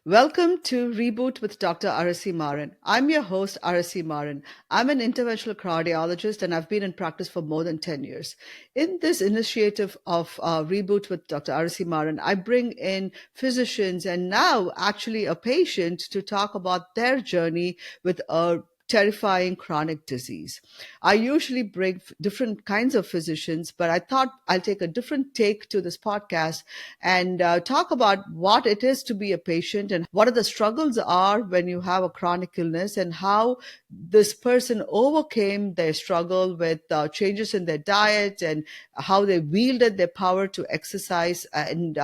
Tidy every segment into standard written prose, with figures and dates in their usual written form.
Welcome to Reboot with Dr. Arasi Maran. I'm your host, Arasi Maran. I'm an interventional cardiologist and I've been in practice for more than 10 years. In this initiative of Reboot with Dr. Arasi Maran, I bring in physicians and now actually a patient to talk about their journey with a terrifying chronic disease. I usually bring different kinds of physicians, but I thought I'll take a different take to this podcast and talk about what it is to be a patient and what are the struggles are when you have a chronic illness and how this person overcame their struggle with changes in their diet and how they wielded their power to exercise and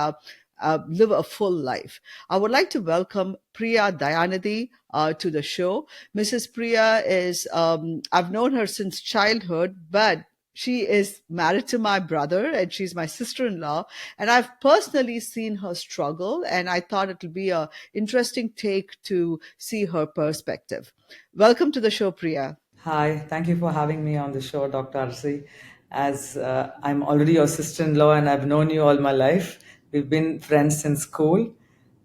live a full life. I would like to welcome Priya Dayanidhi to the show. Mrs. Priya is, I've known her since childhood, but she is married to my brother and she's my sister-in-law, and I've personally seen her struggle, and I thought it would be a interesting take to see her perspective. Welcome to the show, Priya. Hi, thank you for having me on the show, Dr. Arsi. As I'm already your sister-in-law and I've known you all my life. We've been friends since school.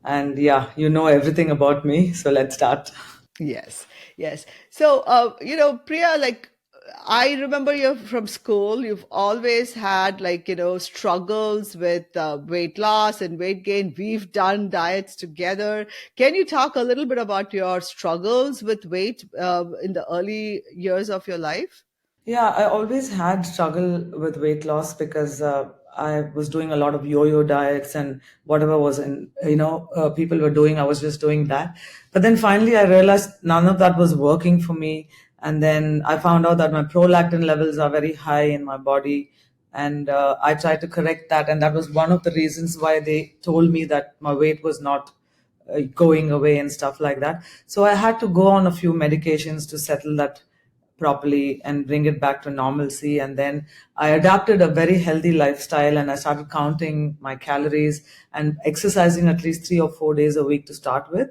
And yeah, you know everything about me. So let's start. Yes, yes. So, Priya, like, I remember you from school. You've always had, like, struggles with weight loss and weight gain. We've done diets together. Can you talk a little bit about your struggles with weight in the early years of your life? Yeah, I always had struggle with weight loss because I was doing a lot of yo-yo diets and whatever was people were doing, I was just doing that. But then finally I realized none of that was working for me. And then I found out that my prolactin levels are very high in my body. And I tried to correct that. And that was one of the reasons why they told me that my weight was not going away and stuff like that. So I had to go on a few medications to settle that properly and bring it back to normalcy. And then I adapted a very healthy lifestyle and I started counting my calories and exercising at least 3 or 4 days a week to start with.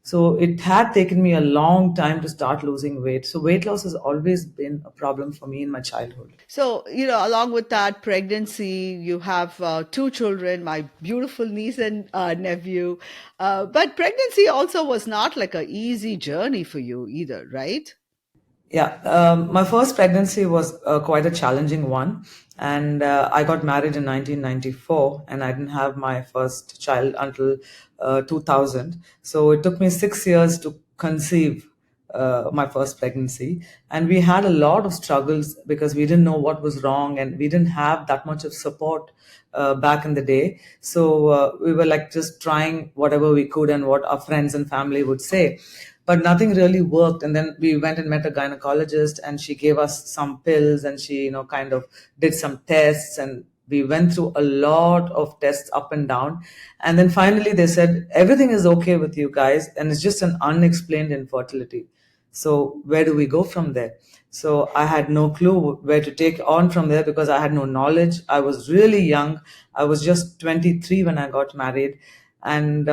So it had taken me a long time to start losing weight. So weight loss has always been a problem for me in my childhood. So, along with that pregnancy, you have two children, my beautiful niece and nephew. But pregnancy also was not like a easy journey for you either, right? Yeah, my first pregnancy was quite a challenging one. And I got married in 1994, and I didn't have my first child until 2000. So it took me 6 years to conceive my first pregnancy. And we had a lot of struggles because we didn't know what was wrong and we didn't have that much of support back in the day. So we were like just trying whatever we could and what our friends and family would say, but nothing really worked. And then we went and met a gynecologist and she gave us some pills and she kind of did some tests, and we went through a lot of tests up and down. And then finally they said everything is okay with you guys and it's just an unexplained infertility. So where do we go from there? So I had no clue where to take on from there because I had no knowledge. I was really young. I was just 23 when I got married. And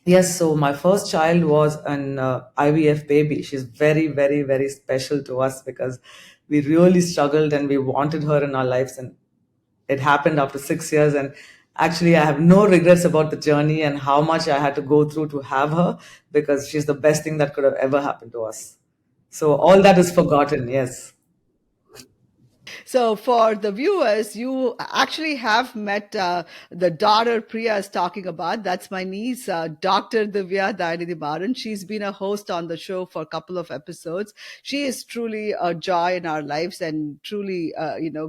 yes, so my first child was an IVF baby. She's very, very, very special to us because we really struggled and we wanted her in our lives. And it happened after 6 years. And actually, I have no regrets about the journey and how much I had to go through to have her, because she's the best thing that could have ever happened to us. So all that is forgotten, yes. So, for the viewers, you actually have met the daughter Priya is talking about. That's my niece, Dr. Divya Dayanidhi Maran. She's been a host on the show for a couple of episodes. She is truly a joy in our lives, and truly,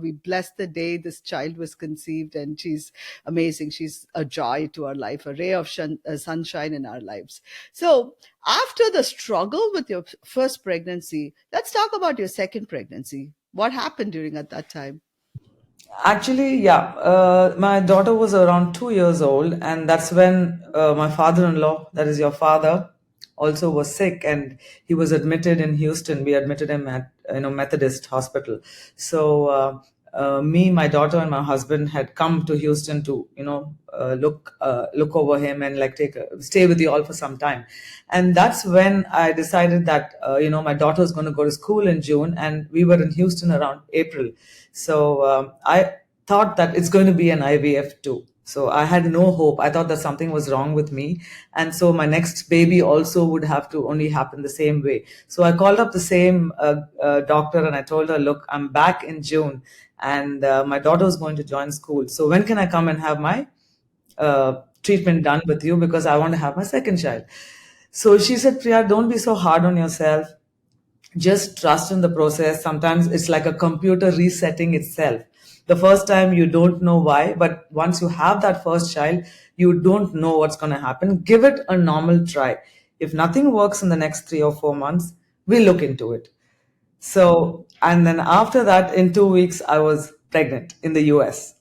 we blessed the day this child was conceived, and she's amazing. She's a joy to our life, a ray of sunshine in our lives. So, after the struggle with your first pregnancy, let's talk about your second pregnancy. What happened during at that time? Actually, yeah, my daughter was around 2 years old, and that's when my father-in-law, that is your father, also was sick, and he was admitted in Houston. We admitted him at Methodist Hospital. So me, my daughter, and my husband had come to Houston to look over him and like stay with you all for some time. And that's when I decided that my daughter was going to go to school in June, and we were in Houston around April. So I thought that it's going to be an IVF too. So I had no hope. I thought that something was wrong with me. And so my next baby also would have to only happen the same way. So I called up the same doctor and I told her, look, I'm back in June and my daughter is going to join school. So when can I come and have my treatment done with you, because I want to have my second child? So she said, Priya, don't be so hard on yourself. Just trust in the process. Sometimes it's like a computer resetting itself. The first time you don't know why, but once you have that first child, you don't know what's going to happen. Give it a normal try. If nothing works in the next 3 or 4 months, we look into it. So, and then after that, in 2 weeks, I was pregnant in the US.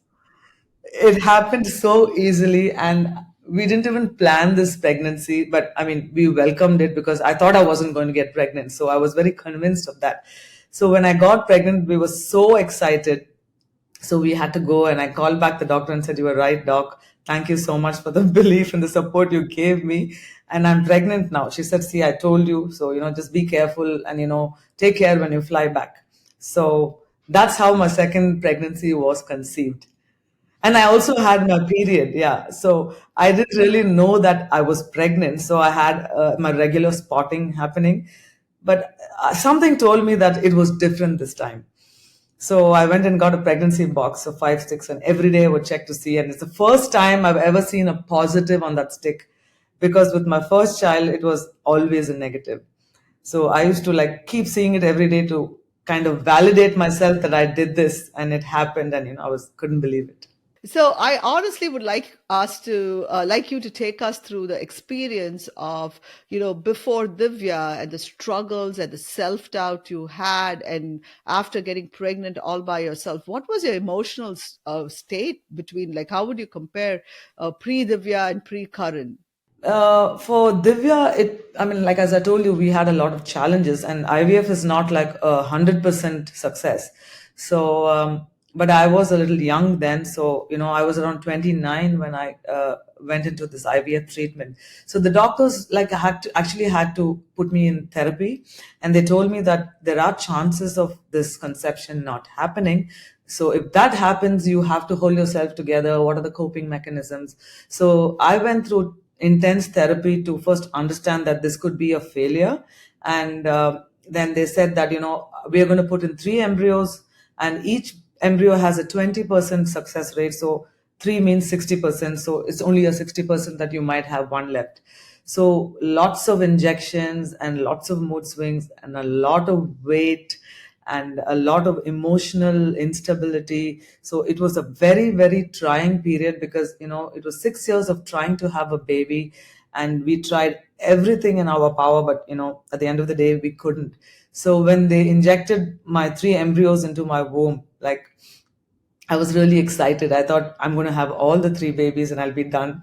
It happened so easily, and we didn't even plan this pregnancy, but I mean, we welcomed it because I thought I wasn't going to get pregnant, so I was very convinced of that. So when I got pregnant, we were so excited. So we had to go, and I called back the doctor and said, you were right, doc, thank you so much for the belief and the support you gave me, and I'm pregnant now. She said, see, I told you, so just be careful, and take care when you fly back. So that's how my second pregnancy was conceived. And I also had my period, yeah. So I didn't really know that I was pregnant. So I had my regular spotting happening. But something told me that it was different this time. So I went and got a pregnancy box of 5 sticks, and every day I would check to see. And it's the first time I've ever seen a positive on that stick, because with my first child, it was always a negative. So I used to like keep seeing it every day to kind of validate myself that I did this and it happened, and I was couldn't believe it. So I honestly would like us to like you to take us through the experience of before Divya and the struggles and the self doubt you had, and after getting pregnant all by yourself. What was your emotional state between, like, how would you compare pre Divya and pre Karan? For Divya, I mean, like as I told you, we had a lot of challenges, and IVF is not like 100% success. So, but I was a little young then, so I was around 29 when I went into this IVF treatment. So the doctors like had to put me in therapy, and they told me that there are chances of this conception not happening. So if that happens, you have to hold yourself together. What are the coping mechanisms? So I went through intense therapy to first understand that this could be a failure. And then they said that, we are going to put in 3 embryos, and each embryo has a 20% success rate. So 3 means 60%. So it's only a 60% that you might have one left. So lots of injections and lots of mood swings and a lot of weight and a lot of emotional instability. So it was a very, very trying period, because, it was 6 years of trying to have a baby, and we tried everything in our power, but, at the end of the day, we couldn't. So when they injected my 3 embryos into my womb, like, I was really excited. I thought I'm going to have all the 3 babies and I'll be done.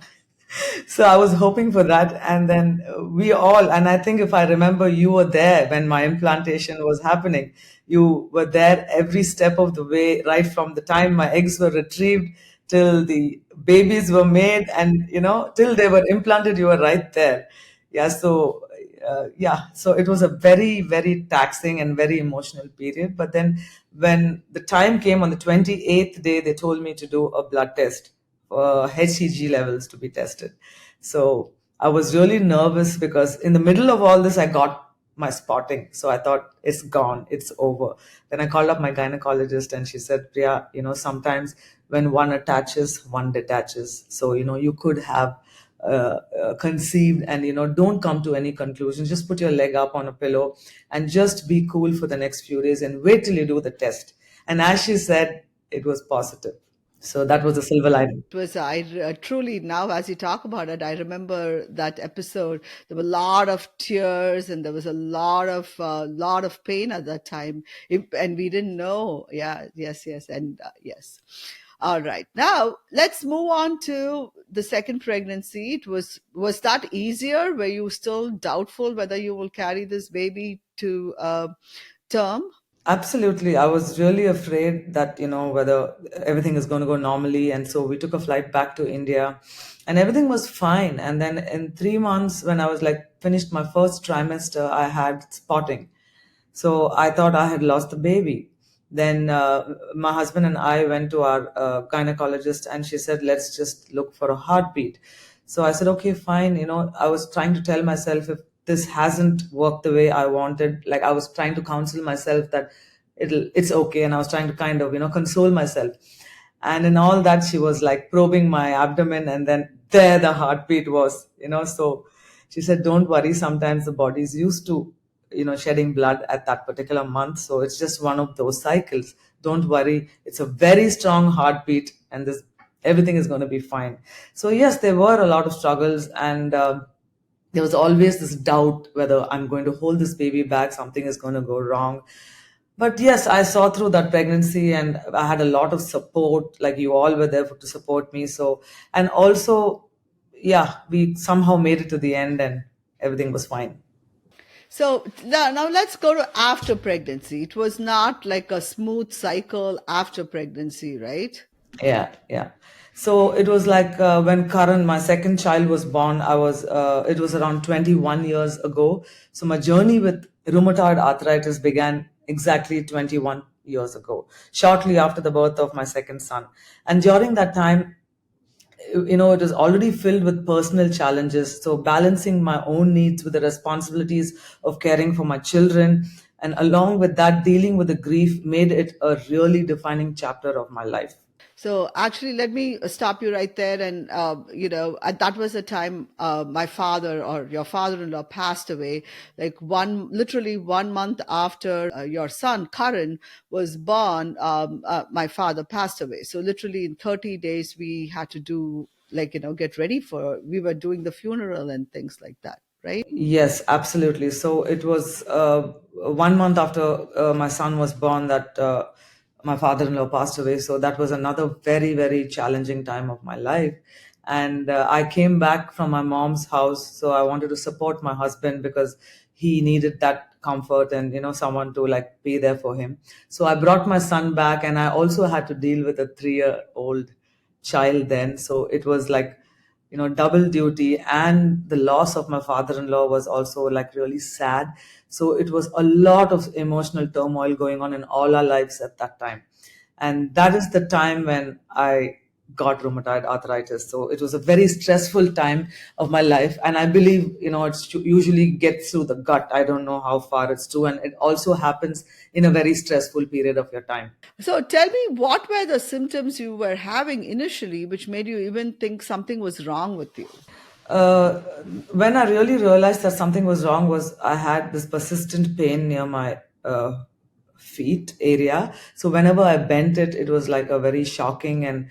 So I was hoping for that. And then and I think if I remember, you were there when my implantation was happening. You were there every step of the way, right from the time my eggs were retrieved till the babies were made, and, till they were implanted, you were right there. Yeah. So, so it was a very, very taxing and very emotional period. But then when the time came on the 28th day, they told me to do a blood test for HCG levels to be tested. So I was really nervous, because in the middle of all this, I got my spotting. So I thought, it's gone, it's over. Then I called up my gynecologist, and she said, Priya, sometimes when one attaches, one detaches. So, you could have conceived, and, don't come to any conclusions. Just put your leg up on a pillow and just be cool for the next few days and wait till you do the test. And as she said, it was positive. So that was a silver lining. It was, I truly, now as you talk about it, I remember that episode. There were a lot of tears, and there was a lot of pain at that time. And we didn't know. Yeah, yes, yes, and yes. All right. Now let's move on to the second pregnancy. Was that easier? Were you still doubtful whether you will carry this baby to term? Absolutely. I was really afraid that, whether everything is going to go normally. And so we took a flight back to India, and everything was fine. And then in 3 months, when I was like finished my first trimester, I had spotting. So I thought I had lost the baby. Then my husband and I went to our gynecologist, and she said, let's just look for a heartbeat. So I said, okay, fine. I was trying to tell myself, if this hasn't worked the way I wanted, like I was trying to counsel myself that it's okay. And I was trying to kind of, console myself. And in all that, she was like probing my abdomen, and then there the heartbeat was, so she said, don't worry, sometimes the body's used to shedding blood at that particular month, so it's just one of those cycles. Don't worry, it's a very strong heartbeat, and this everything is going to be fine. So yes, there were a lot of struggles, and there was always this doubt whether I'm going to hold this baby back, something is going to go wrong. But yes, I saw through that pregnancy, and I had a lot of support, like you all were there to support me. So, and also, yeah, we somehow made it to the end, and everything was fine. So now let's go to after pregnancy. It was not like a smooth cycle after pregnancy, right? Yeah, yeah. So it was like when Karan, my second child, was born. It was around 21 years ago. So my journey with rheumatoid arthritis began exactly 21 years ago, shortly after the birth of my second son. And during that time, it was already filled with personal challenges. So balancing my own needs with the responsibilities of caring for my children, and along with that, dealing with the grief made it a really defining chapter of my life. So actually, let me stop you right there. And that was the time my father or your father-in-law passed away. Like literally 1 month after your son Karan was born, my father passed away. So literally in 30 days, we had to do like get ready for. We were doing the funeral and things like that, right? Yes, absolutely. So it was 1 month after my son was born that my father-in-law passed away. So that was another very, very challenging time of my life. And I came back from my mom's house. So I wanted to support my husband because he needed that comfort and, someone to like be there for him. So I brought my son back, and I also had to deal with a 3-year-old child then. So it was like, double duty, and the loss of my father-in-law was also like really sad. So it was a lot of emotional turmoil going on in all our lives at that time. And that is the time when I got rheumatoid arthritis. So it was a very stressful time of my life, and I believe it's usually gets through the gut. I don't know how far it's true, and it also happens in a very stressful period of your time. So tell me, what were the symptoms you were having initially, which made you even think something was wrong with you? uh, when I really realized that something was wrong was I had this persistent pain near my feet area. So whenever I bent it, it was like a very shocking and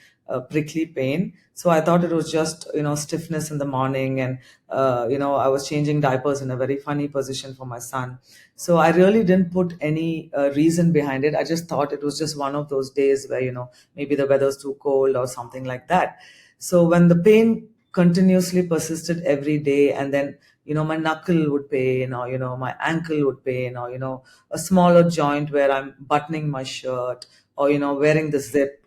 prickly pain. So I thought it was just stiffness in the morning, and I was changing diapers in a very funny position for my son. So I really didn't put any reason behind it. I just thought it was just one of those days where maybe the weather's too cold or something like that. So when the pain continuously persisted every day, and then my knuckle would pain, or my ankle would pain, or a smaller joint where I'm buttoning my shirt, or wearing the zip,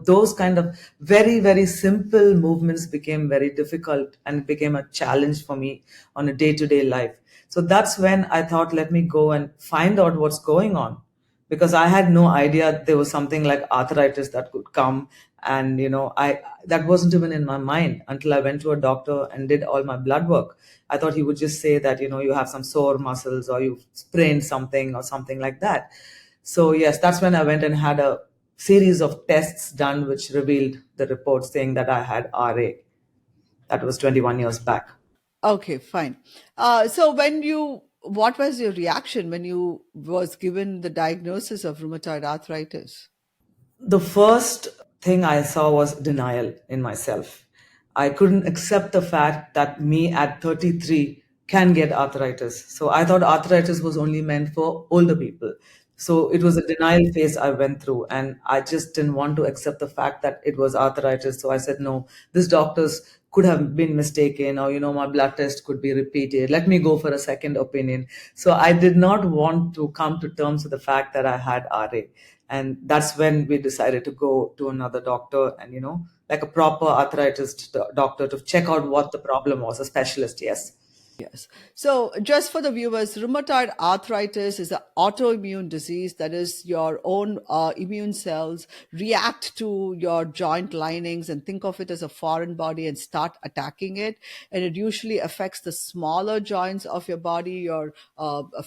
those kind of very, very simple movements became very difficult, and it became a challenge for me on a day-to-day life. So that's when I thought, let me go and find out what's going on, because I had no idea there was something like arthritis that could come. And I that wasn't even in my mind until I went to a doctor and did all my blood work. I thought he would just say that you have some sore muscles, or you sprained something or something like that. So yes, that's when I went and had a series of tests done, which revealed the report saying that I had RA. That was 21 years back. Okay, fine. So what was your reaction when you was given the diagnosis of rheumatoid arthritis? The first thing I saw was denial in myself. I couldn't accept the fact that me at 33 can get arthritis. So I thought arthritis was only meant for older people. So it was a denial phase I went through, and I just didn't want to accept the fact that it was arthritis. So I said, no, this doctor's could have been mistaken, or my blood test could be repeated. Let me go for a second opinion. So I did not want to come to terms with the fact that I had RA. And that's when we decided to go to another doctor, and like a proper arthritis doctor, to check out what the problem was, a specialist. Yes. Yes. So, just for the viewers, rheumatoid arthritis is an autoimmune disease. That is, your own immune cells react to your joint linings and think of it as a foreign body and start attacking it. And it usually affects the smaller joints of your body. Your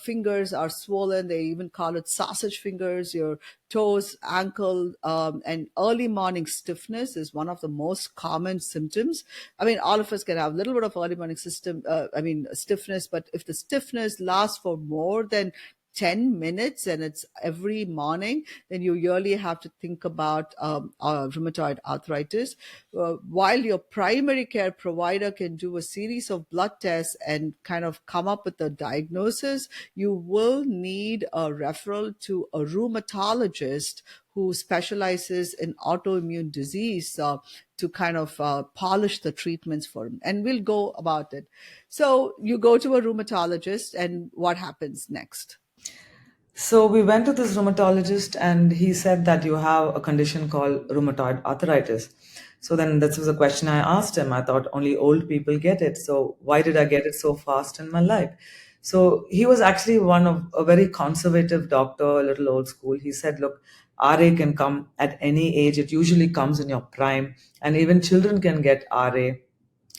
fingers are swollen. They even call it sausage fingers. Your toes, ankle, and early morning stiffness is one of the most common symptoms. I mean, all of us can have a little bit of early morning stiffness, but if the stiffness lasts for more than 10 minutes and it's every morning, then you really have to think about rheumatoid arthritis. While your primary care provider can do a series of blood tests and kind of come up with a diagnosis, you will need a referral to a rheumatologist who specializes in autoimmune disease to kind of polish the treatments for him. And we'll go about it. So you go to a rheumatologist, and what happens next? So we went to this rheumatologist and he said that you have a condition called rheumatoid arthritis. So then this was a question I asked him. I thought only old people get it. So why did I get it so fast in my life? So he was actually one of a very conservative doctor, a little old school. He said, look, RA can come at any age. It usually comes in your prime, and even children can get RA.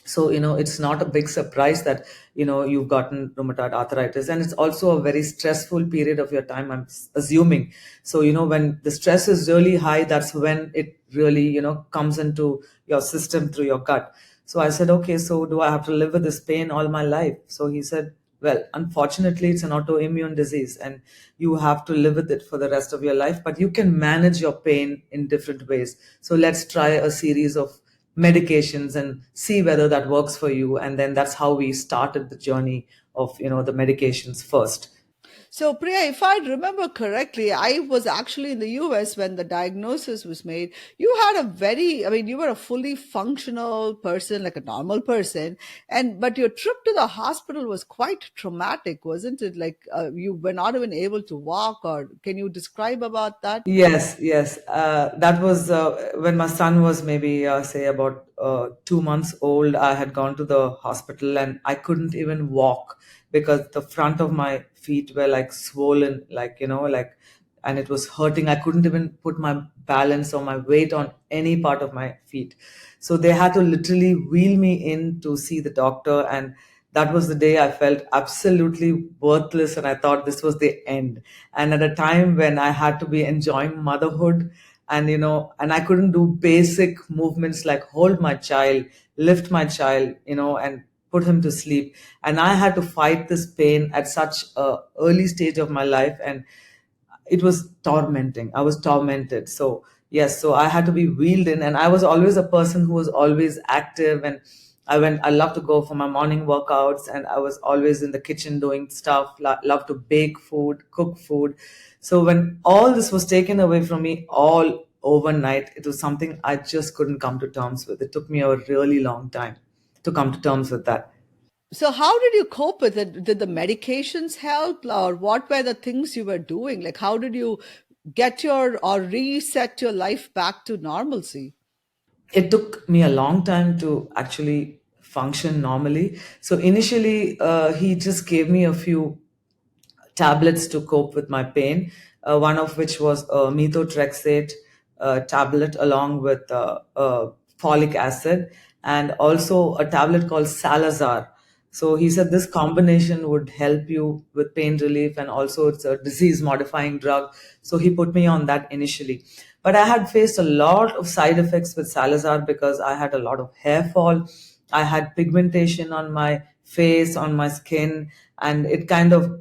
So it's not a big surprise that you've gotten rheumatoid arthritis, and it's also a very stressful period of your time, I'm assuming. So when the stress is really high, that's when it really comes into your system through your gut. So I said, okay, so do I have to live with this pain all my life? So he said, well, unfortunately it's an autoimmune disease and you have to live with it for the rest of your life, but you can manage your pain in different ways. So let's try a series of medications and see whether that works for you. And then that's how we started the journey of the medications first. So, Priya, if I remember correctly, I was actually in the US when the diagnosis was made. You had a very, I mean, you were a fully functional person, like a normal person, but your trip to the hospital was quite traumatic, wasn't it? Like you were not even able to walk, or can you describe about that? Yes, yes. That was when my son was maybe, say, about 2 months old. I had gone to the hospital and I couldn't even walk because the front of my feet were like swollen, like, and it was hurting. I couldn't even put my balance or my weight on any part of my feet. So they had to literally wheel me in to see the doctor. And that was the day I felt absolutely worthless. And I thought this was the end. And at a time when I had to be enjoying motherhood, and and I couldn't do basic movements like hold my child, lift my child, and put him to sleep. And I had to fight this pain at such a early stage of my life, and it was tormenting. I was tormented. So yes, so I had to be wheeled in, and I was always a person who was always active, and I love to go for my morning workouts, and I was always in the kitchen doing stuff, love to bake food, cook food. So when all this was taken away from me all overnight, it was something I just couldn't come to terms with. It took me a really long time to come to terms with that. So, how did you cope with it? Did the medications help, or what were the things you were doing? Like, how did you get your or reset your life back to normalcy? It took me a long time to actually function normally. So initially, he just gave me a few tablets to cope with my pain, one of which was a methotrexate tablet along with folic acid, and also a tablet called Salazar. So he said this combination would help you with pain relief, and also it's a disease modifying drug. So he put me on that initially. But I had faced a lot of side effects with Salazar because I had a lot of hair fall. I had pigmentation on my face, on my skin, and it kind of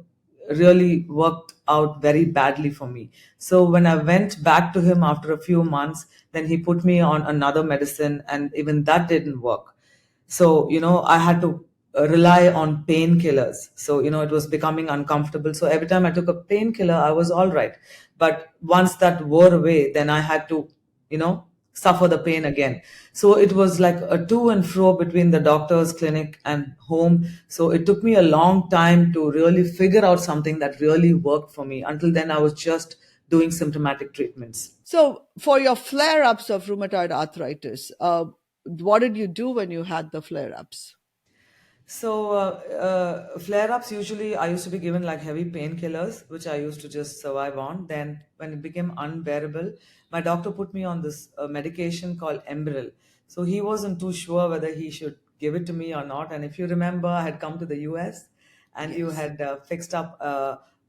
really worked out very badly for me. So when I went back to him after a few months, then he put me on another medicine, and even that didn't work. So I had to rely on painkillers. So it was becoming uncomfortable. So every time I took a painkiller, I was all right. But once that wore away, then I had to suffer the pain again. So it was like a to and fro between the doctor's clinic and home. So it took me a long time to really figure out something that really worked for me. Until then, I was just doing symptomatic treatments. So, for your flare ups of rheumatoid arthritis, what did you do when you had the flare ups? So, flare ups usually I used to be given like heavy painkillers, which I used to just survive on. Then, when it became unbearable, my doctor put me on this medication called Embril. So, he wasn't too sure whether he should give it to me or not. And if you remember, I had come to the US and you Yes. had fixed up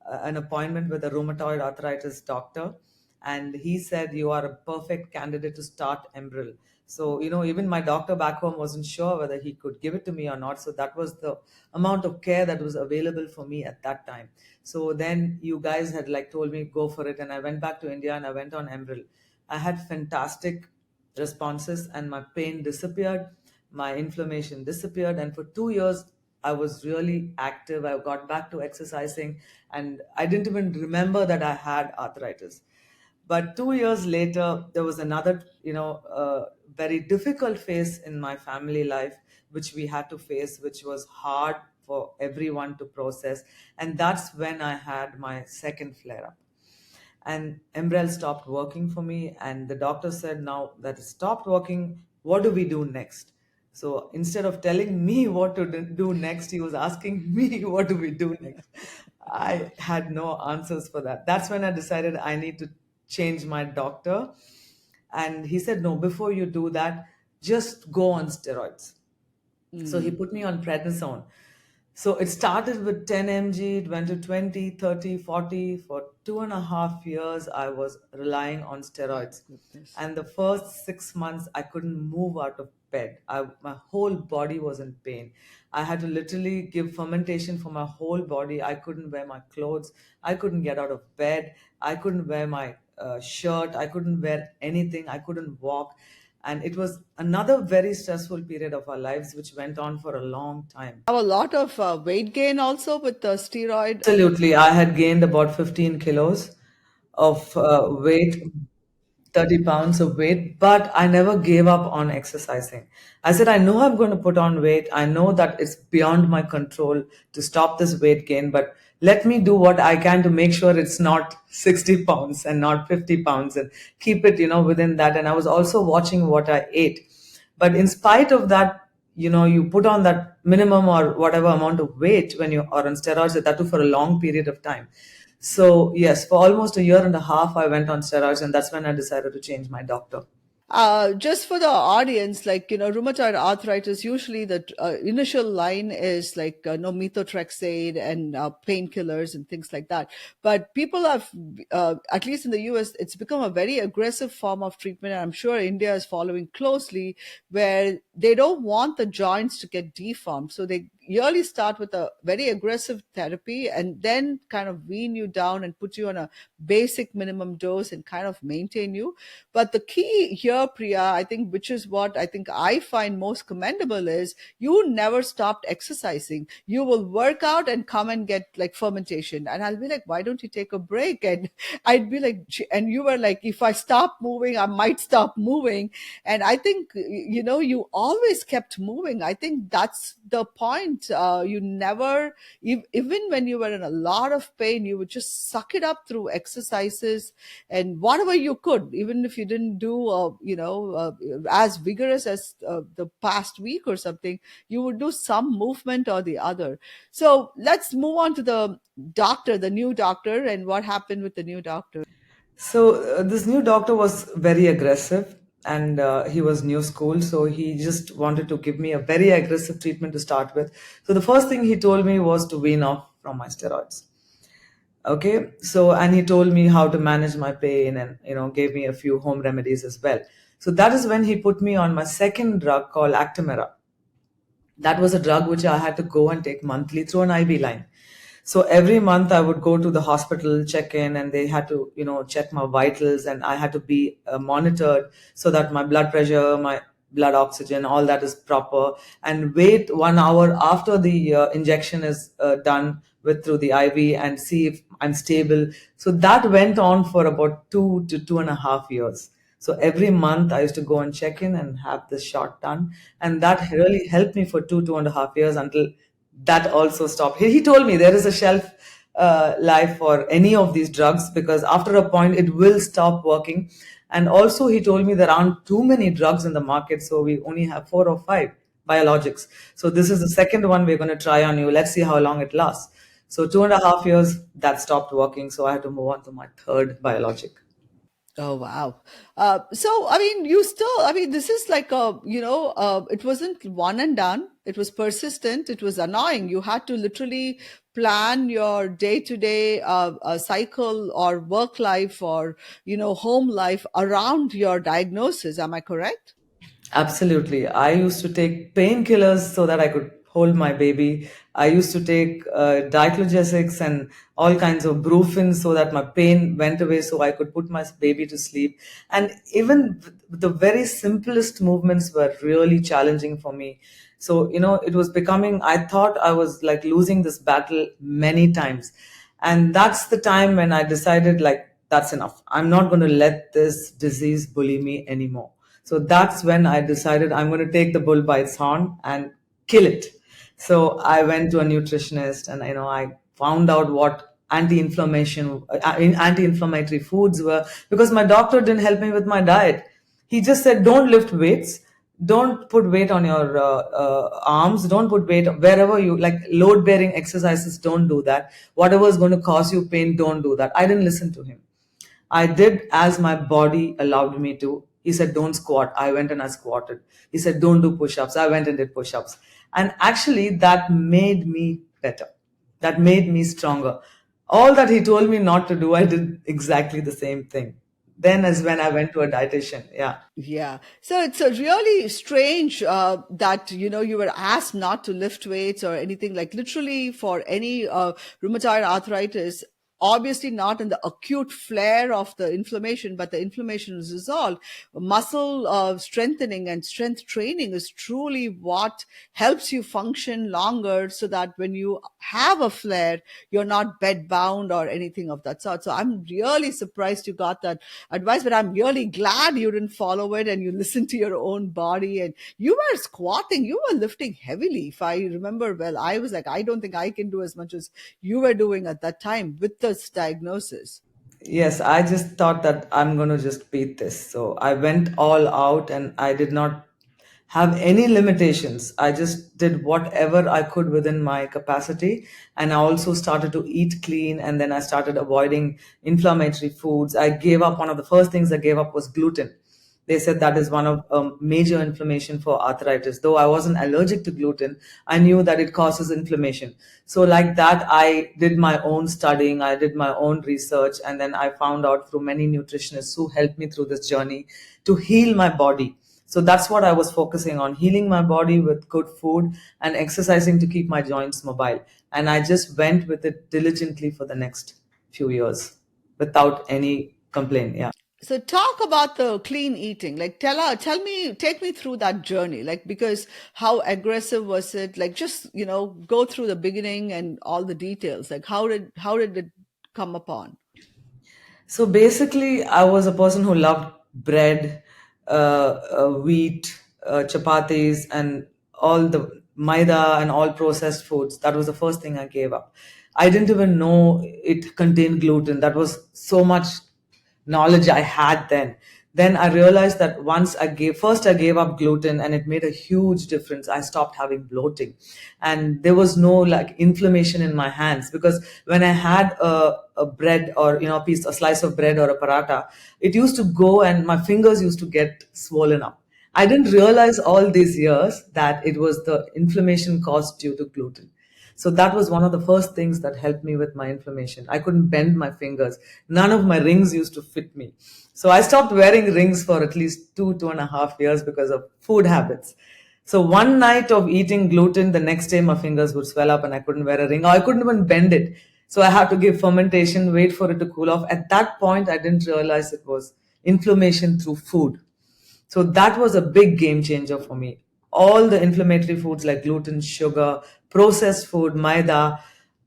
an appointment with a rheumatoid arthritis doctor, and he said you are a perfect candidate to start Embril. So, even my doctor back home wasn't sure whether he could give it to me or not. So that was the amount of care that was available for me at that time. So then you guys had like told me go for it, and I went back to India and I went on Embril. I had fantastic responses, and my pain disappeared, my inflammation disappeared, and for 2 years I was really active. I got back to exercising, and I didn't even remember that I had arthritis. But 2 years later, there was another, very difficult phase in my family life, which we had to face, which was hard for everyone to process. And that's when I had my second flare up. And Embrel stopped working for me. And the doctor said, now that it stopped working, what do we do next? So instead of telling me what to do next, he was asking me, what do we do next? I had no answers for that. That's when I decided I need to change my doctor. And he said, no, before you do that, just go on steroids. So he Mm. put me on prednisone. So it started with 10 mg, it went to 20, 30, 40. For 2.5 years, I was relying on My steroids. goodness. And the first 6 months, I couldn't move out of bed. My whole body was in pain. I had to literally give fermentation for my whole body. I couldn't wear my clothes. I couldn't get out of bed. I couldn't wear my shirt. I couldn't wear anything. I couldn't walk. And it was another very stressful period of our lives, which went on for a long time. Have a lot of weight gain also with the steroid. Absolutely. I had gained about 15 kilos of weight, 30 pounds of weight, but I never gave up on exercising. I said, I know I'm going to put on weight. I know that it's beyond my control to stop this weight gain, but let me do what I can to make sure it's not 60 pounds and not 50 pounds and keep it, within that. And I was also watching what I ate. But in spite of that, you put on that minimum or whatever amount of weight when you are on steroids, that too for a long period of time. So yes, for almost a year and a half, I went on steroids, and that's when I decided to change my doctor. Just for the audience, like, rheumatoid arthritis, usually the initial line is like no methotrexate and painkillers and things like that. But people have, at least in the US, it's become a very aggressive form of treatment. And I'm sure India is following closely, where they don't want the joints to get deformed. So they yearly start with a very aggressive therapy and then kind of wean you down and put you on a basic minimum dose and kind of maintain you. But the key here, Priya, I think, which is what I think I find most commendable, is you never stopped exercising. You will work out and come and get like fermentation. And I'll be like, why don't you take a break? And I'd be like, and you were like, if I stop moving, I might stop moving. And I think, you always kept moving. I think that's the point. You never, even when you were in a lot of pain, you would just suck it up through exercises and whatever you could, even if you didn't do as vigorous as the past week or something, you would do some movement or the other. So let's move on to the new doctor, and what happened with the new doctor. So this new doctor was very aggressive, and he was new school, so he just wanted to give me a very aggressive treatment to start with. So the first thing he told me was to wean off from my steroids. Okay, so and he told me how to manage my pain, and gave me a few home remedies as well. So that is when he put me on my second drug called Actimera. That was a drug which I had to go and take monthly through an IV line. So every month I would go to the hospital, check in, and they had to, check my vitals, and I had to be monitored so that my blood pressure, my blood oxygen, all that is proper, and wait 1 hour after the injection is done with through the IV and see if I'm stable. So that went on for about 2 to 2.5 years. So every month I used to go and check in and have this shot done. And that really helped me for 2.5 years until that also stopped. He told me there is a shelf life for any of these drugs because after a point it will stop working. And also he told me there aren't too many drugs in the market, so we only have 4 or 5. biologics. So this is the second one we're going to try on you. Let's see how long it lasts. So 2.5 years, that stopped working. So I had to move on to my third biologic. Oh wow. So I mean, you still. I mean, this is like a it wasn't one and done. It was persistent. It was annoying. You had to literally plan your day-to-day cycle or work life or home life around your diagnosis. Am I correct? Absolutely. I used to take painkillers so that I could hold my baby. I used to take diclogesics and all kinds of brufen so that my pain went away so I could put my baby to sleep. And even the very simplest movements were really challenging for me. So, it was becoming, I thought I was like losing this battle many times. And that's the time when I decided, like, that's enough. I'm not going to let this disease bully me anymore. So that's when I decided I'm going to take the bull by its horn and kill it. So I went to a nutritionist, and I found out what anti-inflammatory foods were, because my doctor didn't help me with my diet. He just said, don't lift weights, don't put weight on your arms, don't put weight wherever you like, load bearing exercises, don't do that. Whatever is going to cause you pain, don't do that. I didn't listen to him. I did as my body allowed me to. He said, don't squat. I went and I squatted. He said, don't do push ups. I went and did push ups. And actually, that made me better. That made me stronger. All that he told me not to do, I did exactly the same thing. Then, as when I went to a dietitian. Yeah. Yeah. So it's a really strange that you were asked not to lift weights or anything, like literally for any rheumatoid arthritis. Obviously, not in the acute flare of the inflammation, but the inflammation is resolved. Muscle strengthening and strength training is truly what helps you function longer, so that when you have a flare, you're not bed bound or anything of that sort. So I'm really surprised you got that advice, but I'm really glad you didn't follow it and you listened to your own body. And you were squatting, you were lifting heavily, if I remember well. I was like, I don't think I can do as much as you were doing at that time with this diagnosis. Yes, I just thought that I'm going to just beat this. So I went all out and I did not have any limitations. I just did whatever I could within my capacity. And I also started to eat clean, and then I started avoiding inflammatory foods. I gave up. One of the first things I gave up was gluten. They said that is one of major inflammation for arthritis. Though I wasn't allergic to gluten, I knew that it causes inflammation. So like that, I did my own studying, I did my own research, and then I found out through many nutritionists who helped me through this journey to heal my body. So that's what I was focusing on, healing my body with good food and exercising to keep my joints mobile. And I just went with it diligently for the next few years without any complaint. Yeah. So talk about the clean eating. Like tell me, take me through that journey. Like, because how aggressive was it? Like, just go through the beginning and all the details. Like, how did it come upon? So basically, I was a person who loved bread, wheat, chapatis, and all the maida and all processed foods. That was the first thing I gave up. I didn't even know it contained gluten. That was so much knowledge I had then. Then I realized that first I gave up gluten, and it made a huge difference. I stopped having bloating, and there was no like inflammation in my hands, because when I had a bread, or a slice of bread or a paratha, it used to go and my fingers used to get swollen up. I didn't realize all these years that it was the inflammation caused due to gluten. So that was one of the first things that helped me with my inflammation. I couldn't bend my fingers. None of my rings used to fit me. So I stopped wearing rings for at least 2.5 years because of food habits. So one night of eating gluten, the next day my fingers would swell up and I couldn't wear a ring, or I couldn't even bend it. So I had to give fermentation, wait for it to cool off. At that point, I didn't realize it was inflammation through food. So that was a big game changer for me. All the inflammatory foods like gluten, sugar, processed food, maida,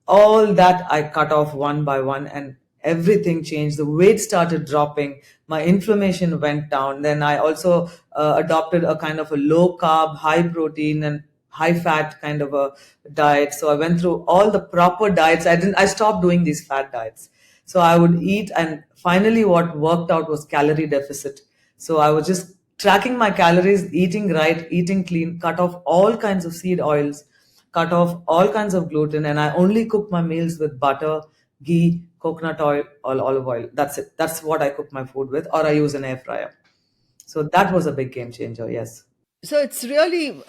all that I cut off one by one, and everything changed. The weight started dropping. My inflammation went down. Then I also adopted a kind of a low carb, high protein, and high fat kind of a diet. So I went through all the proper diets. I stopped doing these fat diets. So I would eat, and finally what worked out was calorie deficit. So I was just tracking my calories, eating right, eating clean, cut off all kinds of seed oils, cut off all kinds of gluten, and I only cook my meals with butter, ghee, coconut oil, or olive oil. That's it. That's what I cook my food with, or I use an air fryer. So that was a big game changer. Yes. So it's really,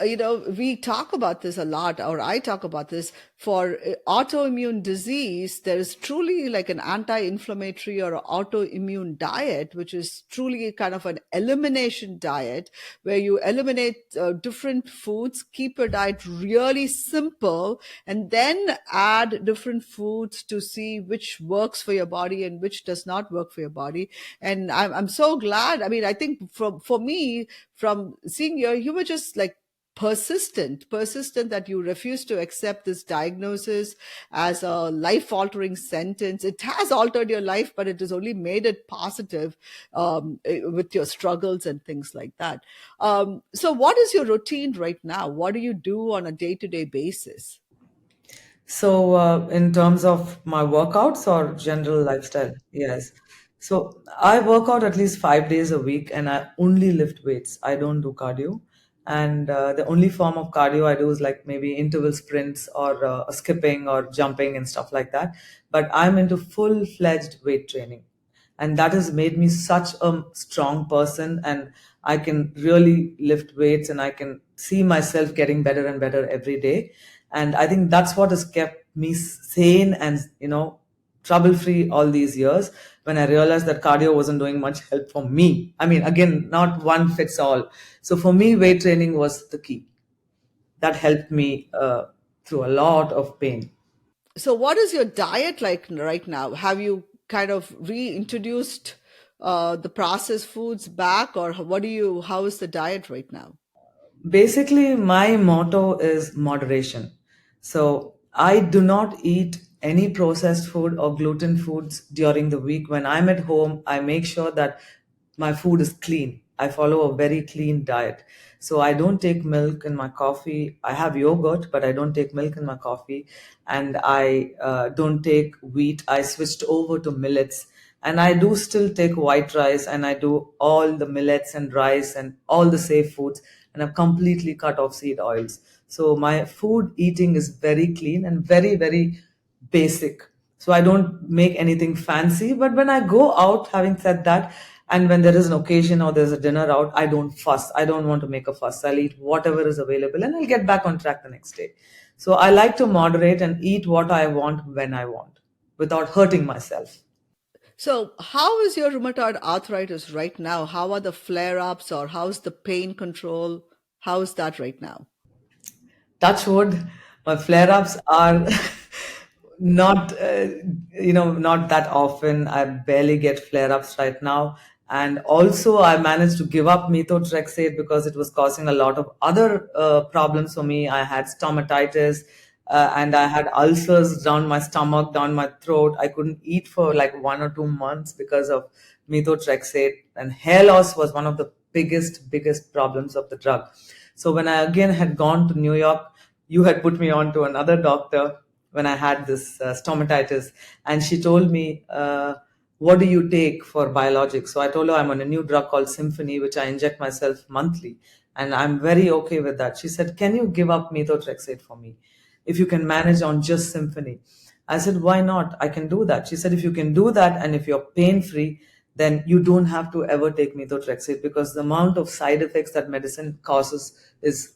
we talk about this a lot, or I talk about this for autoimmune disease. There is truly like an anti-inflammatory or autoimmune diet, which is truly kind of an elimination diet where you eliminate different foods, keep your diet really simple, and then add different foods to see which works for your body and which does not work for your body. And I'm so glad. I mean, I think for me, from seeing you were just like persistent that you refuse to accept this diagnosis as a life altering sentence. It has altered your life, but it has only made it positive, with your struggles and things like that. So what is your routine right now? What do you do on a day-to-day basis? So, in terms of my workouts or general lifestyle, yes. So, I work out at least 5 days a week and I only lift weights. I don't do cardio. And the only form of cardio I do is like maybe interval sprints or skipping or jumping and stuff like that. But I'm into full-fledged weight training, and that has made me such a strong person, and I can really lift weights and I can see myself getting better and better every day. And I think that's what has kept me sane and trouble free all these years, when I realized that cardio wasn't doing much help for me. I mean, again, not one fits all. So for me, weight training was the key that helped me through a lot of pain. So what is your diet like right now? Have you kind of reintroduced the processed foods back, or how is the diet right now? Basically, my motto is moderation. So I do not eat any processed food or gluten foods during the week. When I'm at home, I make sure that my food is clean. I follow a very clean diet. So I don't take milk in my coffee. I have yogurt, but I don't take milk in my coffee. And I don't take wheat. I switched over to millets. And I do still take white rice, and I do all the millets and rice and all the safe foods, and I've completely cut off seed oils. So my food eating is very clean and very, very basic. So I don't make anything fancy. But when I go out, having said that, and when there is an occasion or there's a dinner out, I don't fuss. I don't want to make a fuss. I'll eat whatever is available and I'll get back on track the next day. So I like to moderate and eat what I want when I want without hurting myself. So how is your rheumatoid arthritis right now? How are the flare-ups, or how's the pain control? How's that right now? Touch wood, my flare ups are not not that often. I barely get flare ups right now. And also I managed to give up methotrexate because it was causing a lot of other problems for me. I had stomatitis, and I had ulcers down my stomach, down my throat. I couldn't eat for like 1 or 2 months because of methotrexate, and hair loss was one of the biggest problems of the drug. So when I again had gone to New York, you had put me on to another doctor when I had this stomatitis, and she told me, "What do you take for biologics?" So I told her I'm on a new drug called Symphony, which I inject myself monthly, and I'm very okay with that. She said, "Can you give up methotrexate for me, if you can manage on just Symphony?" I said, "Why not? I can do that." She said, "If you can do that, and if you're pain free, then you don't have to ever take methotrexate, because the amount of side effects that medicine causes is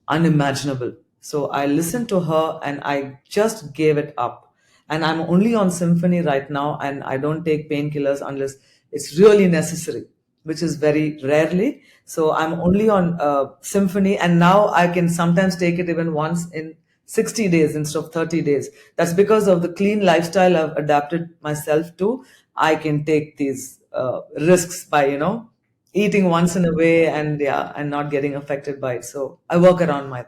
unimaginable." So I listened to her and I just gave it up. And I'm only on Symphony right now, and I don't take painkillers unless it's really necessary, which is very rarely. So I'm only on Symphony, and now I can sometimes take it even once in 60 days instead of 30 days. That's because of the clean lifestyle I've adapted myself to. I can take these risks by, eating once in a way, and yeah, and not getting affected by it. So I work around my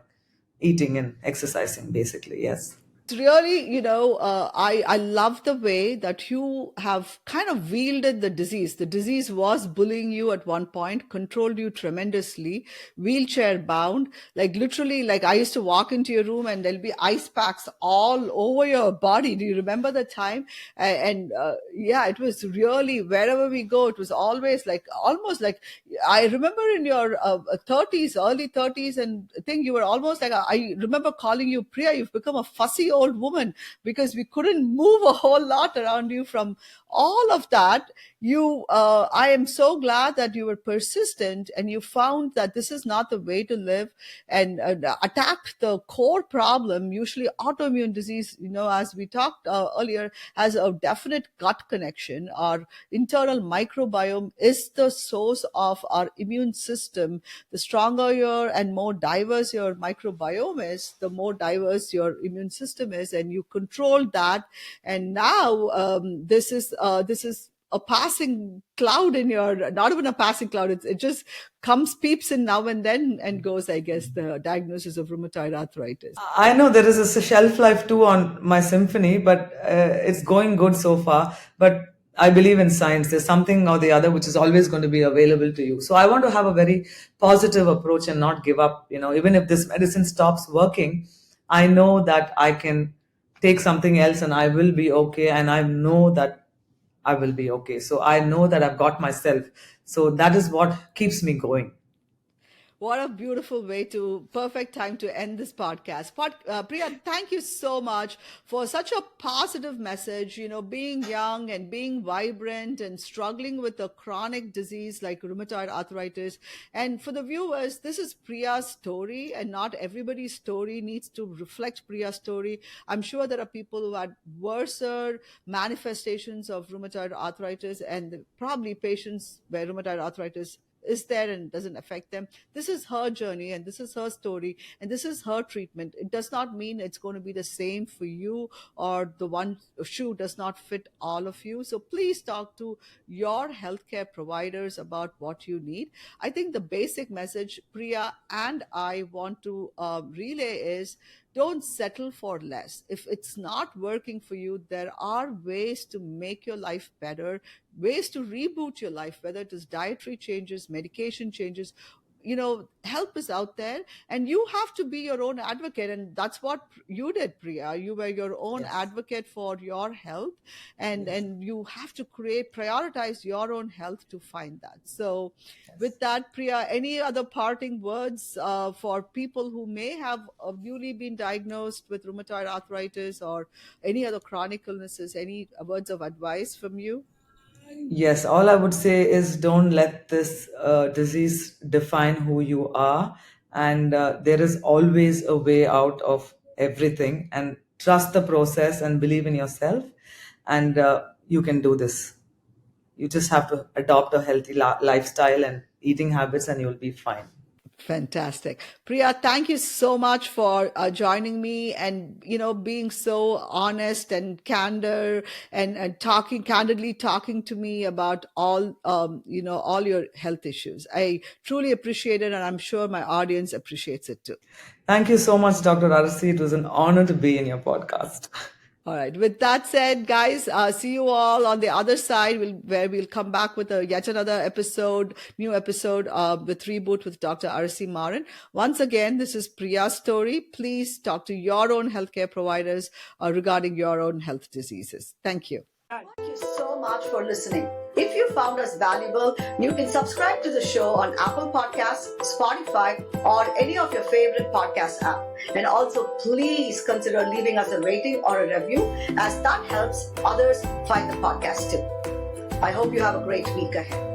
eating and exercising, basically. Yes. really, I love the way that you have kind of wielded the disease. The disease was bullying you at one point, controlled you tremendously, wheelchair bound. Like literally, like I used to walk into your room and there'll be ice packs all over your body. Do you remember the time? And yeah, it was really wherever we go, it was always like almost like I remember in your 30s, early 30s, and I think you were almost like I remember calling you Priya. You've become a fussy old woman because we couldn't move a whole lot around you from all of that. I am so glad that you were persistent and you found that this is not the way to live and attack the core problem. Usually, autoimmune disease, as we talked earlier, has a definite gut connection. Our internal microbiome is the source of our immune system. The stronger your and more diverse your microbiome is, the more diverse your immune system is, and you control that. And now this is a passing cloud in your, not even a passing cloud, it just comes, peeps in now and then and goes, I guess, the diagnosis of rheumatoid arthritis. I know there is a shelf life too on my symphony, but it's going good so far. But I believe in science. There's something or the other which is always going to be available to you. So I want to have a very positive approach and not give up. Even if this medicine stops working, I know that I can take something else and I will be okay. And I know that I will be okay. So I know that I've got myself. So that is what keeps me going. What a beautiful way perfect time to end this podcast. Priya, thank you so much for such a positive message. Being young and being vibrant and struggling with a chronic disease like rheumatoid arthritis. And for the viewers, this is Priya's story, and not everybody's story needs to reflect Priya's story. I'm sure there are people who had worse manifestations of rheumatoid arthritis, and probably patients where rheumatoid arthritis is there and doesn't affect them. This is her journey and this is her story and this is her treatment. It does not mean it's going to be the same for you, or the one shoe does not fit all of you. So please talk to your healthcare providers about what you need. I think the basic message Priya and I want to relay is, don't settle for less. If it's not working for you, there are ways to make your life better, ways to reboot your life, whether it is dietary changes, medication changes. Help is out there, and you have to be your own advocate. And that's what you did, Priya. You were your own Yes. advocate for your health, and Yes. you have to prioritize your own health to find that. So Yes. with that, Priya, any other parting words for people who may have newly been diagnosed with rheumatoid arthritis or any other chronic illnesses? Any words of advice from you? Yes, all I would say is don't let this disease define who you are. And there is always a way out of everything. And trust the process and believe in yourself. And you can do this. You just have to adopt a healthy lifestyle and eating habits, and you'll be fine. Fantastic. Priya, thank you so much for joining me and, being so honest and candor and candidly talking to me about all your health issues. I truly appreciate it, and I'm sure my audience appreciates it too. Thank you so much, Dr. Arasi. It was an honor to be in your podcast. All right. With that said, guys, see you all on the other side, where we'll come back with yet another new episode with Reboot with Dr. Arasi Maran. Once again, this is Priya's story. Please talk to your own healthcare providers regarding your own health diseases. Thank you. Thank you so much for listening. If you found us valuable, you can subscribe to the show on Apple Podcasts, Spotify, or any of your favorite podcast app. And also, please consider leaving us a rating or a review, as that helps others find the podcast too. I hope you have a great week ahead.